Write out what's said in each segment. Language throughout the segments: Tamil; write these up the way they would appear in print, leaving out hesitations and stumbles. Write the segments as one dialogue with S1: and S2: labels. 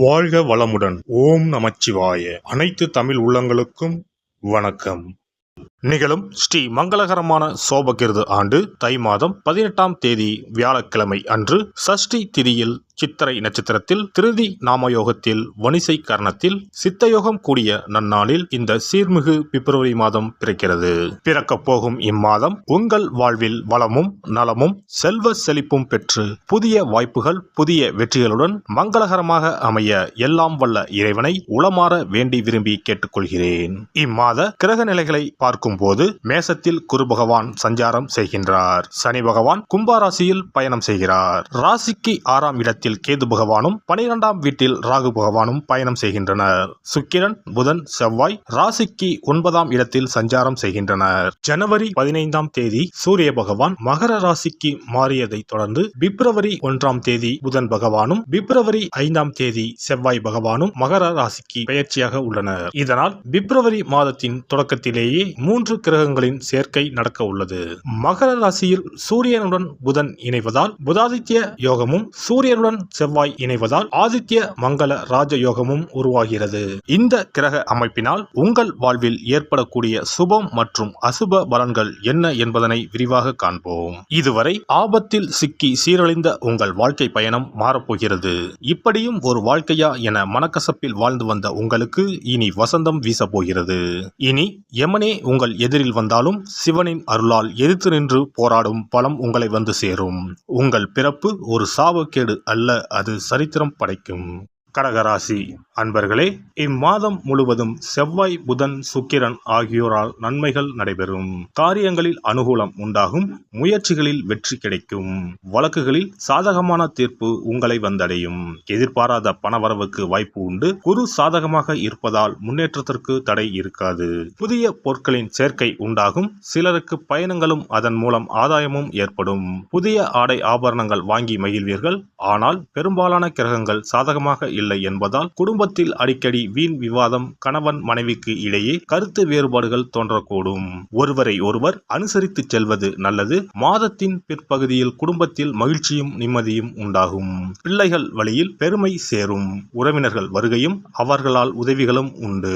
S1: வாழ்க வளமுடன். ஓம் நமச்சிவாய. அனைத்து தமிழ் உள்ளங்களுக்கும் வணக்கம். நிகழும் ஸ்ரீ மங்களகரமான சோபகிருது ஆண்டு தை மாதம் 18ஆம் தேதி வியாழக்கிழமை அன்று சஷ்டி திதியில் சித்திரை நட்சத்திரத்தில் திருதி நாமயோகத்தில் வணிசை கரணத்தில் சித்தயோகம் கூடிய நன்னாளில் இந்த சீர்மிகு பிப்ரவரி மாதம் பிறக்கிறது. பிறக்கப் போகும் இம்மாதம் உங்கள் வாழ்வில் வளமும் நலமும் செல்வ செழிப்பும் பெற்று புதிய வாய்ப்புகள் புதிய வெற்றிகளுடன் மங்களகரமாக அமைய எல்லாம் வல்ல இறைவனை உளமாற வேண்டி விரும்பி கேட்டுக்கொள்கிறேன். இம்மாத கிரக நிலைகளை பார்க்கும் போது மேசத்தில் குரு பகவான் சஞ்சாரம் செய்கின்றார். சனி பகவான் கும்பராசியில் பயணம் செய்கிறார். ராசிக்கு 6ஆம் இடத்தில் கேது பகவானும் 12ஆம் வீட்டில் ராகு பகவானும் பயணம் செய்கின்றனர். சுக்கிரன் புதன் செவ்வாய் ராசிக்கு 9ஆம் இடத்தில் சஞ்சாரம் செய்கின்றனர். ஜனவரி 15ஆம் தேதி சூரிய பகவான் மகர ராசிக்கு மாறியதை தொடர்ந்து பிப்ரவரி 1ஆம் தேதி புதன் பகவானும் பிப்ரவரி 5ஆம் தேதி செவ்வாய் பகவானும் மகர ராசிக்கு பெயர்ச்சியாக உள்ளனர். இதனால் பிப்ரவரி மாதத்தின் தொடக்கத்திலேயே 3 கிரகங்களின் சேர்க்கை நடக்க உள்ளது. மகர ராசியில் சூரியனுடன் புதன் இணைவதால் புதாதித்ய யோகமும் சூரியனுடன் செவ்வாய் இணைவதால் ஆதித்ய மங்கள ராஜ யோகமும் உருவாகிறது. இந்த கிரக அமைப்பினால் உங்கள் வாழ்வில் ஏற்படக்கூடிய சுபம் மற்றும் அசுப பலன்கள் என்ன என்பதனை விரிவாக காண்போம். இதுவரை ஆபத்தில் சிக்கி சீரழிந்த உங்கள் வாழ்க்கை பயணம் மாறப்போகிறது. இப்படியும் ஒரு வாழ்க்கையா என மனக்கசப்பில் வாழ்ந்து வந்த உங்களுக்கு இனி வசந்தம் வீசப்போகிறது. இனி யமனே உங்கள் எதிரில் வந்தாலும் சிவனின் அருளால் எதிர்த்து நின்று போராடும் பலம் உங்களை வந்து சேரும். உங்கள் பிறப்பு ஒரு சாபக்கேடு அல்ல, அது சரித்திரம் படைக்கும். கடகராசி அன்பர்களே, இம்மாதம் முழுவதும் செவ்வாய் புதன் சுக்கிரன் ஆகியோரால் நன்மைகள் நடைபெறும். காரியங்களில் அனுகூலம் உண்டாகும். முயற்சிகளில் வெற்றி கிடைக்கும். வழக்குகளில் சாதகமான தீர்ப்பு உங்களை வந்தடையும். எதிர்பாராத பணவரவுக்கு வாய்ப்பு உண்டு. குரு சாதகமாக இருப்பதால் முன்னேற்றத்திற்கு தடை இருக்காது. புதிய பொருட்களின் சேர்க்கை உண்டாகும். சிலருக்கு பயணங்களும் அதன் மூலம் ஆதாயமும் ஏற்படும். புதிய ஆடை ஆபரணங்கள் வாங்கி மகிழ்வீர்கள். ஆனால் பெரும்பாலான கிரகங்கள் சாதகமாக இல்லை என்பதால் குடும்பத்தில் அடிக்கடி வீண் விவாதம், கணவன் மனைவிக்கு இடையே கருத்து வேறுபாடுகள் தோன்றக்கூடும். ஒருவரை ஒருவர் அனுசரித்து செல்வது நல்லது. மாதத்தின் பிற்பகுதியில் குடும்பத்தில் மகிழ்ச்சியும் நிம்மதியும் உண்டாகும். பிள்ளைகள் வழியில் பெருமை சேரும். உறவினர்கள் வருகையும் அவர்களால் உதவிகளும் உண்டு.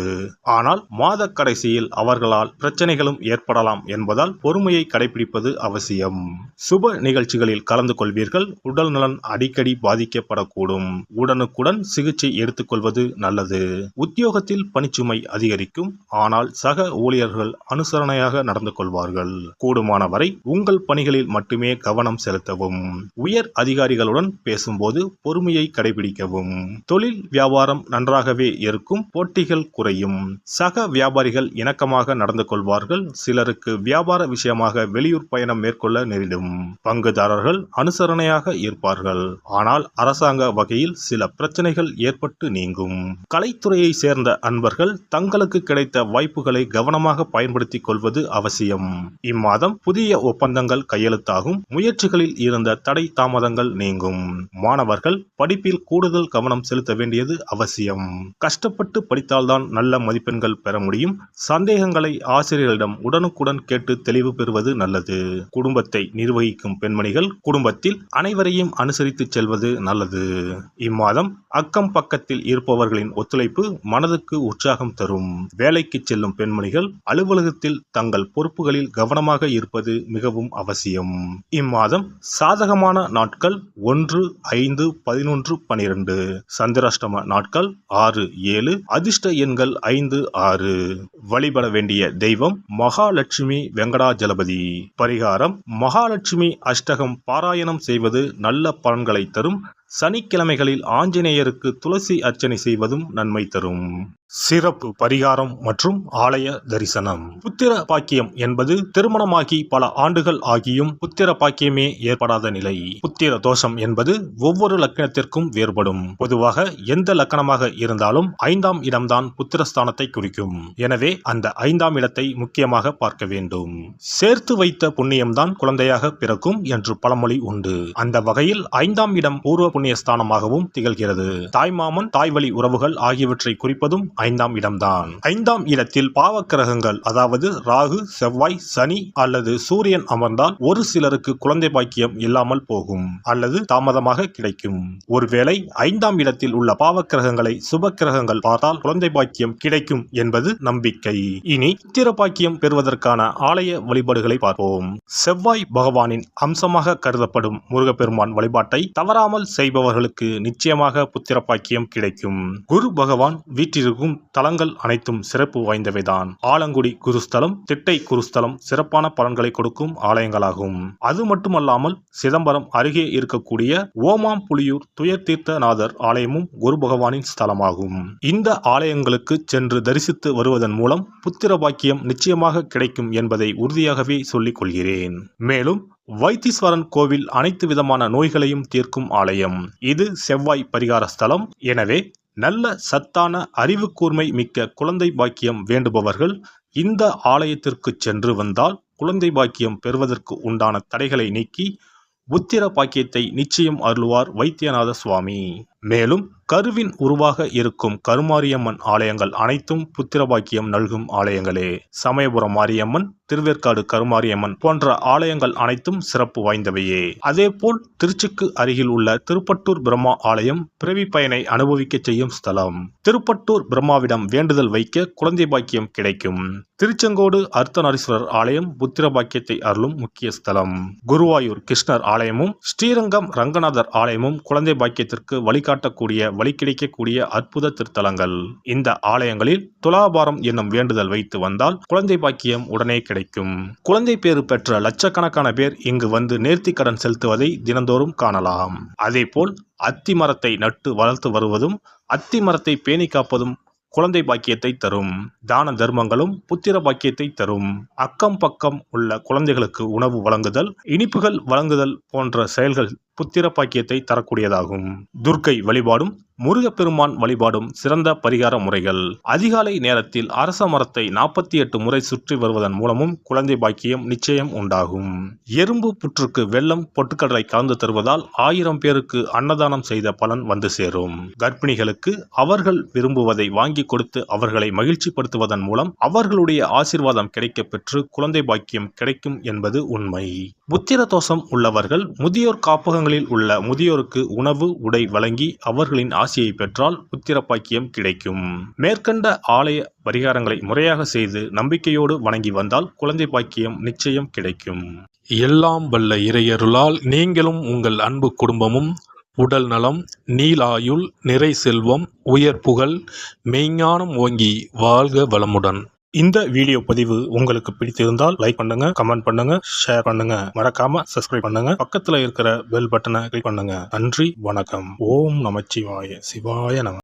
S1: ஆனால் மாத கடைசியில் அவர்களால் பிரச்சனைகளும் ஏற்படலாம் என்பதால் பொறுமையை கடைபிடிப்பது அவசியம். சுப நிகழ்ச்சிகளில் கலந்து கொள்வீர்கள். உடல் நலன் அடிக்கடி பாதிக்கப்படக்கூடும். உடனுக்குடன் சிகிச்சை எடுத்துக்கொள்வது நல்லது. உத்தியோகத்தில் பணிச்சுமை அதிகரிக்கும். ஆனால் சக ஊழியர்கள் அனுசரணையாக நடந்து கொள்வார்கள். கூடுமான வரை உங்கள் பணிகளில் மட்டுமே கவனம் செலுத்தவும். உயர் அதிகாரிகளுடன் பேசும்போது பொறுமையை கடைபிடிக்கவும். தொழில் வியாபாரம் நன்றாகவே இருக்கும். போட்டிகள் குறையும். சக வியாபாரிகள் இணக்கமாக நடந்து கொள்வார்கள். சிலருக்கு வியாபார விஷயமாக வெளியூர் பயணம் மேற்கொள்ள நேரிடும். பங்குதாரர்கள் அனுசரணையாக இருப்பார்கள். ஆனால் அரசாங்க வகையில் சில பிரச்சனைகள் ஏற்பட்டு நீங்கும். கலைத்துறையை சேர்ந்த அன்பர்கள் தங்களுக்கு கிடைத்த வாய்ப்புகளை கவனமாக பயன்படுத்திக் கொள்வது அவசியம். இம்மாதம் புதிய ஒப்பந்தங்கள் கையெழுத்தாகும். முயற்சிகளில் இருந்த தடை தாமதங்கள் நீங்கும். மாணவர்கள் படிப்பில் கூடுதல் கவனம் செலுத்த வேண்டியது அவசியம். கஷ்டப்பட்டு படித்தால்தான் நல்ல மதிப்பெண்கள் பெற முடியும். சந்தேகங்களை ஆசிரியர்களிடம் உடனுக்குடன் கேட்டு தெளிவு பெறுவது நல்லது. குடும்பத்தை நிர்வகிக்கும் பெண்மணிகள் குடும்பத்தில் அனைவரையும் அனுசரித்து செல்வது நல்லது. இம்மாதம் அக்கம் பக்கத்தில் இருப்பவர்களின் ஒத்துழைப்பு மனதுக்கு உற்சாகம் தரும். வேலைக்கு செல்லும் பெண்மணிகள் அலுவலகத்தில் தங்கள் பொறுப்புகளில் கவனமாக இருப்பது மிகவும் அவசியம். இம்மாதம் சாதகமான நாட்கள் 1, 5, 11, 12. சந்திராஷ்டம நாட்கள் 6, 7. அதிர்ஷ்ட எண்கள் 5, 6. வழிபட வேண்டிய தெய்வம் மகாலட்சுமி வெங்கடாஜலபதி. பரிகாரம் மகாலட்சுமி அஷ்டகம் பாராயணம் செய்வது நல்ல பலன்களை தரும். சனிக்கிழமைகளில் ஆஞ்சநேயருக்கு துளசி அர்ச்சனை செய்வதும் நன்மை தரும். சிறப்பு பரிகாரம் மற்றும் ஆலய தரிசனம். புத்திர பாக்கியம் என்பது திருமணமாகி பல ஆண்டுகள் ஆகியும் புத்திர பாக்கியமே ஏற்படாத நிலை. புத்திர தோஷம் என்பது ஒவ்வொரு லக்கணத்திற்கும் வேறுபடும். பொதுவாக எந்த லக்கணமாக இருந்தாலும் 5ஆம் இடம்தான் புத்திரஸ்தானத்தை குறிக்கும். எனவே அந்த 5ஆம் இடத்தை முக்கியமாக பார்க்க வேண்டும். சேர்த்து வைத்த புண்ணியம்தான் குழந்தையாக பிறக்கும் என்று பழமொழி உண்டு. அந்த வகையில் 5ஆம் இடம் பூர்வ புண்ணிய ஸ்தானமாகவும் திகழ்கிறது. தாய்மாமன் தாய்வழி உறவுகள் ஆகியவற்றை குறிப்பதும் 5ஆம் இடம்தான். 5ஆம் இடத்தில் பாவக்கிரகங்கள், அதாவது ராகு, செவ்வாய், சனி அல்லது சூரியன் அமர்ந்தால் ஒரு சிலருக்கு குழந்தை பாக்கியம் இல்லாமல் போகும் அல்லது தாமதமாக கிடைக்கும். ஒருவேளை 5ஆம் இடத்தில் உள்ள பாவக்கிரகங்களை சுப கிரகங்கள் பார்த்தால் குழந்தை பாக்கியம் கிடைக்கும் என்பது நம்பிக்கை. இனி புத்திர பாக்கியம் பெறுவதற்கான ஆலய வழிபாடுகளை பார்ப்போம். செவ்வாய் பகவானின் அம்சமாக கருதப்படும் முருகப்பெருமான் வழிபாட்டை தவறாமல் செய்பவர்களுக்கு நிச்சயமாக புத்திர பாக்கியம் கிடைக்கும். குரு பகவான் வீற்றிருக்கும் தலங்கள் அனைத்தும் சிறப்பு வாய்ந்தவைதான். ஆலங்குடி குருஸ்தலம், திட்டை குருஸ்தலம் சிறப்பான பலன்களை கொடுக்கும் ஆலயங்களாகும். அது மட்டுமல்லாமல் சிதம்பரம் அருகே இருக்கக்கூடிய ஓமாம்புலியூர் துயர்தீர்த்தநாதர் ஆலயமும் குரு பகவானின் ஸ்தலமாகும். இந்த ஆலயங்களுக்கு சென்று தரிசித்து வருவதன் மூலம் புத்திர பாக்கியம் நிச்சயமாக கிடைக்கும் என்பதை உறுதியாகவே சொல்லிக் கொள்கிறேன். மேலும் வைத்தீஸ்வரன் கோவில் அனைத்து விதமான நோய்களையும் தீர்க்கும் ஆலயம். இது செவ்வாய் பரிகார ஸ்தலம். எனவே நல்ல சத்தான அறிவு கூர்மை மிக்க குழந்தை பாக்கியம் வேண்டுபவர்கள் இந்த ஆலயத்திற்கு சென்று வந்தால் குழந்தை பாக்கியம் பெறுவதற்கு உண்டான தடைகளை நீக்கி புத்திர பாக்கியத்தை நிச்சயம் அருள்வார் வைத்தியநாத சுவாமி. மேலும் கருவின் உருவாக இருக்கும் கருமாரியம்மன் ஆலயங்கள் அனைத்தும் புத்திர பாக்கியம் நல்கும் ஆலயங்களே. சமயபுரம் மாரியம்மன், திருவேற்காடு கருமாரியம்மன் போன்ற ஆலயங்கள் அனைத்தும் சிறப்பு வாய்ந்தவையே. அதேபோல் திருச்சிக்கு அருகில் உள்ள திருப்பட்டூர் பிரம்மா ஆலயம் பிறவி பயனை அனுபவிக்க செய்யும் ஸ்தலம். திருப்பட்டூர் பிரம்மாவிடம் வேண்டுதல் வைக்க குழந்தை பாக்கியம் கிடைக்கும். திருச்செங்கோடு அர்த்தநாரீஸ்வரர் ஆலயம் புத்திர பாக்கியத்தை அருளும் முக்கிய ஸ்தலம். குருவாயூர் கிருஷ்ணர் ஆலயமும் ஸ்ரீரங்கம் ரங்கநாதர் ஆலயமும் குழந்தை பாக்கியத்திற்கு வழிகாட்டக்கூடிய வழி கிடைக்கக்கூடிய அற்புத திருத்தலங்கள். இந்த ஆலயங்களில் துலாபாரம் என்னும் வேண்டுதல் வைத்து வந்தால் குழந்தை பாக்கியம் உடனே கிடைக்கும். குழந்தை பேறு பெற்ற லட்சக்கணக்கான பேர் இங்கு வந்து நேர்த்தி கடன் செலுத்துவதை தினந்தோறும் காணலாம். அதேபோல் அத்தி மரத்தை நட்டு வளர்த்து வருவதும் அத்தி மரத்தை பேணி காப்பதும் குழந்தை பாக்கியத்தை தரும். தான தர்மங்களும் புத்திர பாக்கியத்தை தரும். அக்கம் பக்கம் உள்ள குழந்தைகளுக்கு உணவு வழங்குதல், இனிப்புகள் வழங்குதல் போன்ற செயல்கள் புத்திர பாக்கியத்தை தரக்கூடியதாகும். துர்க்கை வழிபாடும் முருகப்பெருமான் வழிபாடும் சிறந்த பரிகார முறைகள். அதிகாலை நேரத்தில் அரச மரத்தை 48 முறை சுற்றி வருவதன் மூலமும் குழந்தை பாக்கியம் நிச்சயம் உண்டாகும். எறும்பு புற்றுக்கு வெல்லம் பொட்டுக்கடலை கலந்து தருவதால் 1000 பேருக்கு அன்னதானம் செய்த பலன் வந்து சேரும். கர்ப்பிணிகளுக்கு அவர்கள் விரும்புவதை வாங்கி கொடுத்து அவர்களை மகிழ்ச்சிப்படுத்துவதன் மூலம் அவர்களுடைய ஆசீர்வாதம் கிடைக்க பெற்று குழந்தை பாக்கியம் கிடைக்கும் என்பது உண்மை. புத்திர தோஷம் உள்ளவர்கள் முதியோர் காப்பகங்களில் உள்ள முதியோருக்கு உணவு உடை வழங்கி அவர்களின் ஆசியை பெற்றால் புத்திர பாக்கியம் கிடைக்கும். மேற்கண்ட ஆலய பரிகாரங்களை முறையாக செய்து நம்பிக்கையோடு வணங்கி வந்தால் குழந்தை பாக்கியம் நிச்சயம் கிடைக்கும்.
S2: எல்லாம் வல்ல இறையருளால் நீங்களும் உங்கள் அன்பு குடும்பமும் உடல் நலம், நீலாயுள், நிறை செல்வம், உயர் புகழ், மெய்ஞானம் ஓங்கி வாழ்க வளமுடன்.
S1: இந்த வீடியோ பதிவு உங்களுக்கு பிடித்திருந்தால் லைக் பண்ணுங்க, கமெண்ட் பண்ணுங்க, ஷேர் பண்ணுங்க, மறக்காம சப்ஸ்கிரைப் பண்ணுங்க, பக்கத்துல இருக்கிற பெல் பட்டனை கிளிக் பண்ணுங்க. நன்றி, வணக்கம். ஓம் நமச்சிவாய. சிவாய நம.